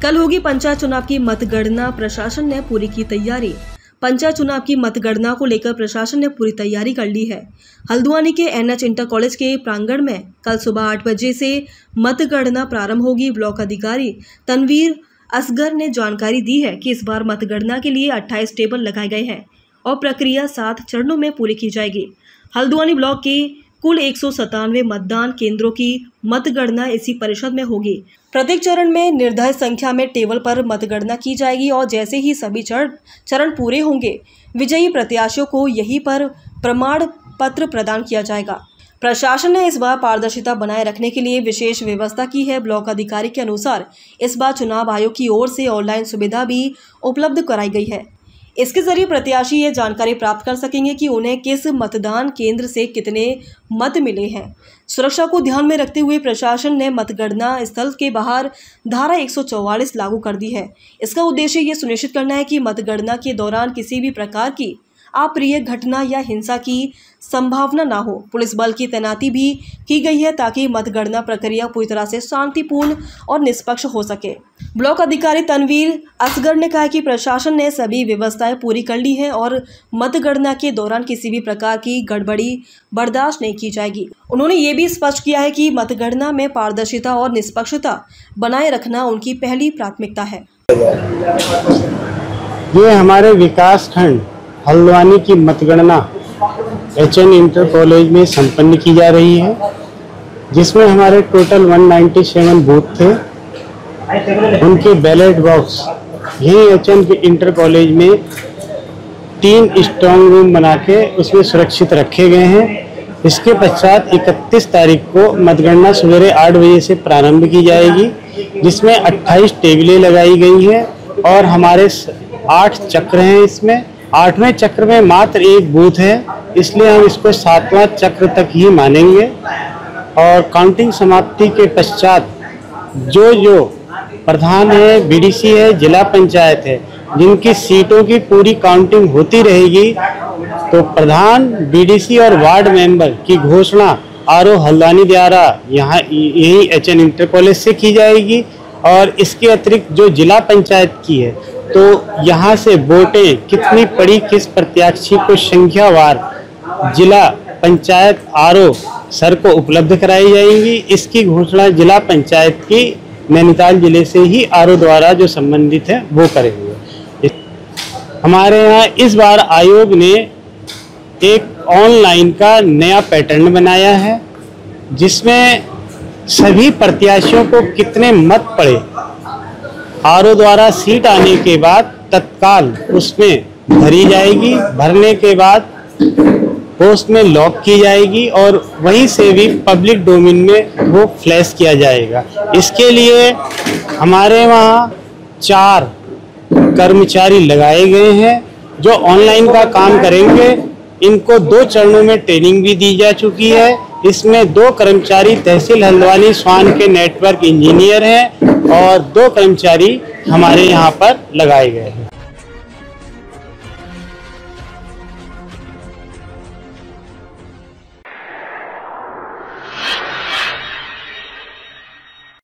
कल होगी पंचायत चुनाव की मतगणना, प्रशासन ने पूरी की तैयारी। पंचायत चुनाव की मतगणना को लेकर प्रशासन ने पूरी तैयारी कर ली है। हल्द्वानी के NH इंटर कॉलेज के प्रांगण में कल सुबह 8 बजे से मतगणना प्रारंभ होगी। ब्लॉक अधिकारी तनवीर असगर ने जानकारी दी है कि इस बार मतगणना के लिए 28 टेबल लगाए गए हैं और प्रक्रिया 7 चरणों में पूरी की जाएगी। हल्द्वानी ब्लॉक के कुल 197 मतदान केंद्रों की मतगणना इसी परिषद में होगी। प्रत्येक चरण में निर्धारित संख्या में टेबल पर मतगणना की जाएगी और जैसे ही सभी चरण पूरे होंगे, विजयी प्रत्याशियों को यहीं पर प्रमाण पत्र प्रदान किया जाएगा। प्रशासन ने इस बार पारदर्शिता बनाए रखने के लिए विशेष व्यवस्था की है। ब्लॉक अधिकारी के अनुसार इस बार चुनाव आयोग की ओर से ऑनलाइन सुविधा भी उपलब्ध कराई गई है। इसके जरिए प्रत्याशी ये जानकारी प्राप्त कर सकेंगे कि उन्हें किस मतदान केंद्र से कितने मत मिले हैं। सुरक्षा को ध्यान में रखते हुए प्रशासन ने मतगणना स्थल के बाहर धारा 144 लागू कर दी है। इसका उद्देश्य ये सुनिश्चित करना है कि मतगणना के दौरान किसी भी प्रकार की अप्रिय घटना या हिंसा की संभावना ना हो। पुलिस बल की तैनाती भी की गई है ताकि मतगणना प्रक्रिया पूरी तरह से शांतिपूर्ण और निष्पक्ष हो सके। ब्लॉक अधिकारी तनवीर असगर ने कहा कि प्रशासन ने सभी व्यवस्थाएं पूरी कर ली हैं और मतगणना के दौरान किसी भी प्रकार की गड़बड़ी बर्दाश्त नहीं की जाएगी। उन्होंने ये भी स्पष्ट किया है कि मतगणना में पारदर्शिता और निष्पक्षता बनाए रखना उनकी पहली प्राथमिकता है। ये हमारे विकास खंड हल्द्वानी की मतगणना HN इंटर कॉलेज में संपन्न की जा रही है, जिसमें हमारे टोटल 197 बूथ थे। उनके बैलेट बॉक्स यही HN के इंटर कॉलेज में 3 स्ट्रॉन्ग रूम बना के उसमें सुरक्षित रखे गए हैं। इसके पश्चात 31 तारीख को मतगणना सवेरे 8 बजे से प्रारंभ की जाएगी, जिसमें 28 टेबलें लगाई गई हैं और हमारे 8 चक्र हैं। इसमें 8वें चक्र में मात्र 1 बूथ है, इसलिए हम इसको 7वां चक्र तक ही मानेंगे। और काउंटिंग समाप्ति के पश्चात जो प्रधान है, BDC है, जिला पंचायत है, जिनकी सीटों की पूरी काउंटिंग होती रहेगी, तो प्रधान, BDC और वार्ड मेंबर की घोषणा RO हल्द्वानी द्वारा यहाँ यही HN इंटर कॉलेज से की जाएगी। और इसके अतिरिक्त जो जिला पंचायत की है, तो यहाँ से वोटें कितनी पड़ी, किस प्रत्याशी को संख्यावार जिला पंचायत RO सर को उपलब्ध कराई जाएंगी। इसकी घोषणा जिला पंचायत की नैनीताल जिले से ही RO द्वारा जो संबंधित है वो करेंगे। हमारे यहाँ इस बार आयोग ने एक ऑनलाइन का नया पैटर्न बनाया है, जिसमें सभी प्रत्याशियों को कितने मत पड़े RO द्वारा सीट आने के बाद तत्काल उसमें भरी जाएगी। भरने के बाद पोस्ट में लॉक की जाएगी और वहीं से भी पब्लिक डोमेन में वो फ्लैश किया जाएगा। इसके लिए हमारे वहाँ 4 कर्मचारी लगाए गए हैं जो ऑनलाइन का काम करेंगे। इनको 2 चरणों में ट्रेनिंग भी दी जा चुकी है। इसमें 2 कर्मचारी तहसील हल्द्वानी स्वान के नेटवर्क इंजीनियर हैं और 2 कर्मचारी हमारे यहाँ पर लगाए गए हैं।